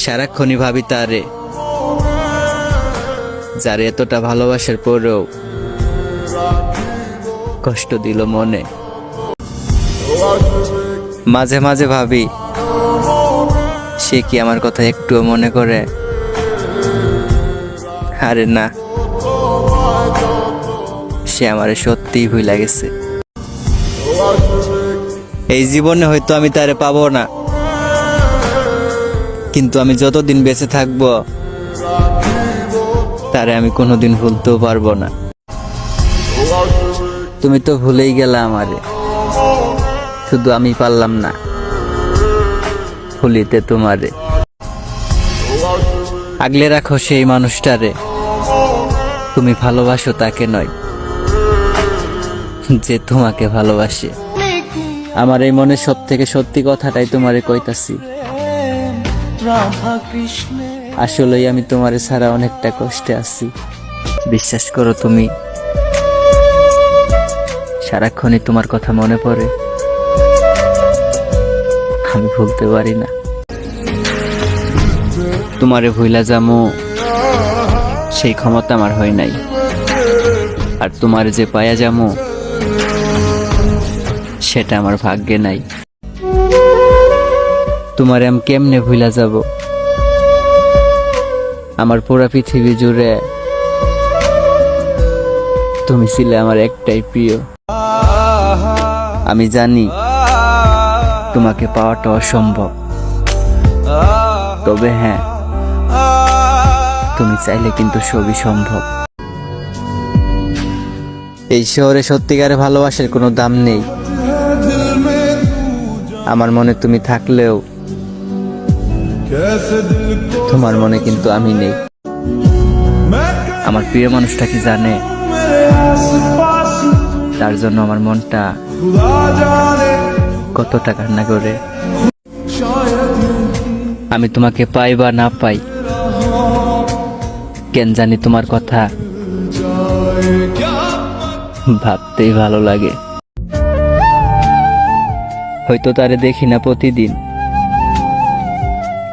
সারাক্ষণই ভাবি তারে, যার এতটা ভালোবাসার পরেও কষ্ট দিল মনে। মাঝে মাঝে ভাবি সে কি আমার কথা একটুও মনে করে? আরে না, সে আমারে সত্যিই ভুলে গেছে। এই জীবনে হয়তো আমি তারে পাবো না, কিন্তু আমি যতদিন বেঁচে থাকবো তারে আমি কোনোদিন ভুলতেও পারবো না। তুমি তো ভুলেই গেলা আমারে, শুধু আমি পারলাম না ভুলিতে তোমারে। আগলে রাখো সেই মানুষটারে, তুমি ভালোবাসো তাকে নয়, যে তোমাকে ভালোবাসে। আমার এই মনের সব থেকে সত্যি কথাটাই তোমারে কইতাছি। আসলেই আমি তোমারে ছাড়া অনেকটা কষ্টে আছি। বিশ্বাস করো, তুমি সারাক্ষণই তোমার কথা মনে পড়ে, আমি ভুলতে পারি না। তোমারে ভুলা যামু সেই ক্ষমতা আমার হয় নাই, আর তোমারে যে পায়া যামু সেটা আমার ভাগ্যে নাই। তোমারে আমি কেমনে ভুলা যাব? আমার পুরা পৃথিবী জুড়ে তুমি ছিলে আমার একটাই প্রিয়। আমি জানি তোমাকে পাওয়াটা অসম্ভব, তবে হ্যাঁ, তুমি চাইলে কিন্তু সবই সম্ভব। এই শহরে সত্যিকারের ভালোবাসার কোনো দাম নেই। আমার মনে তুমি থাকলেও তোমার মনে কিন্তু আমি নেই। আমার প্রিয় মানুষটা কি জানে তার জন্য আমার মনটা কতটা কান্না করে? আমি তোমাকে পাই বা না পাই, কেন জানি তোমার কথা ভাবতেই ভালো লাগে। হয়তো তারে দেখি না প্রতিদিন,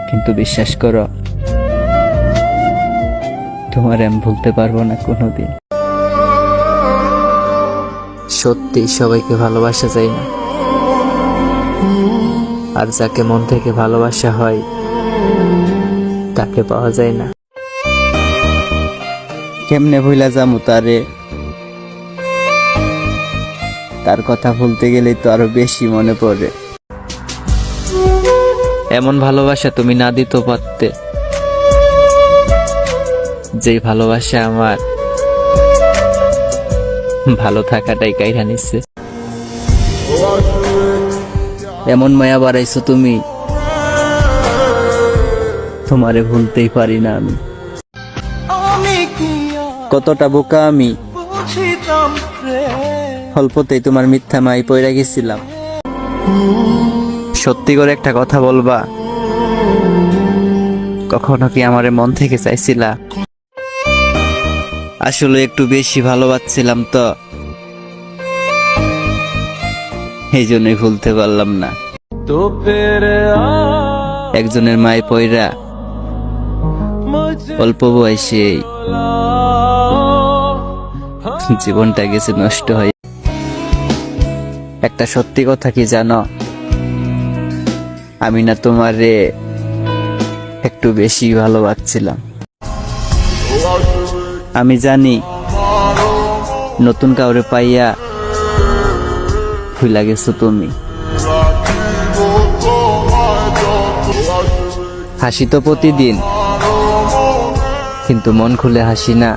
কিন্তু বিশ্বাস করো, তোমার আমি ভুলতে পারবো না কোনোদিন। সত্যি সবাইকে ভালোবাসা যায় না, আর যাকে মন থেকে ভালোবাসা হয় তাকে পাওয়া যায় না। কেমনে ভুলা যামু তারে? তার কথা ভুলতে গেলেই তো আরো বেশি মনে পড়ে। এমন ভালোবাসা তুমি না দিতে পারতে, যে ভালোবাসা আমার ভালো থাকাটাই কাইরা নিচ্ছে। এমন মায়া বাড়াইছো তুমি, তোমারে ভুলতেই পারি না আমি। কতটা বোকা আমি, অল্পতেই তোমার মিথ্যা মাই পইরা গেছিলাম। সত্যি করে একটা কথা বলবা, কখনো কি আমারে মন থেকে চাইছিলা? আসলে একটু বেশি ভালোবাসছিলাম তো, এই জন্যই ভুলতে পারলাম না। একজনের মায় পয়রা অল্প বয়সে জীবনটা গেছে নষ্ট হয়ে। একটা সত্যি কথা কি জানো, আমি না তোমারে একটু বেশি ভালোবাসছিলাম। আমি জানি নতুন কাউরে পাইয়া ভুলা গেছো তুমি। হাসি তো প্রতিদিন, কিন্তু মন খুলে হাসি না।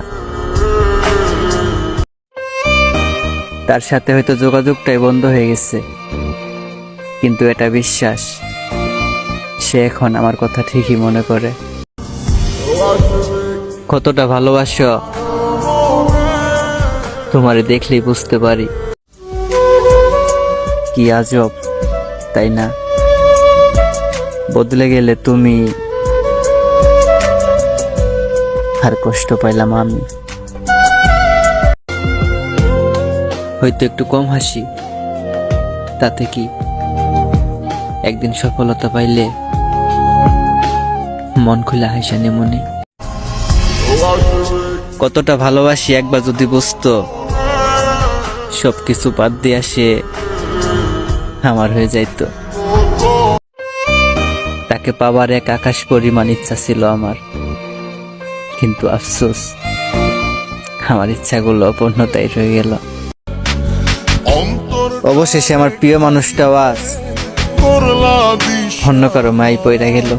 তার সাথে হয়তো যোগাযোগটাই বন্ধ হয়ে গেছে, কিন্তু এটা বিশ্বাস, সে এখন আমার কথা ঠিকই মনে করে। কতটা ভালোবাসো তোমারে দেখলেই বুঝতে পারি। কি আজব, তাই না? বদলে গেলে তুমি, আর কষ্ট পাইলাম আমি। হয়তো একটু কম হাসি, তাতে কি? একদিন সফলতা পাইলে মন খুলে হাসিনি মনে। কতটা ভালোবাসি একবার যদি বুঝতো, সবকিছু বাদ দিয়ে সে আমার হয়ে যাইতো। তাকে পাবার এক আকাশ পরিমাণ ইচ্ছা ছিল আমার, কিন্তু আফসোস আমার ইচ্ছাগুলো পূর্ণতাই রয়ে গেল। অবশেষে আমার প্রিয় মানুষটাও আজ অন্য কারো মাই পইরা গেল।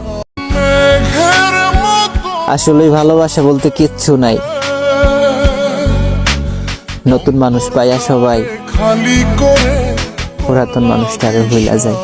আসলেই ভালোবাসা বলতে কিচ্ছু নাই, নতুন মানুষ পাইয়া সবাই পুরাতন মানুষটারে ভুলা যায়।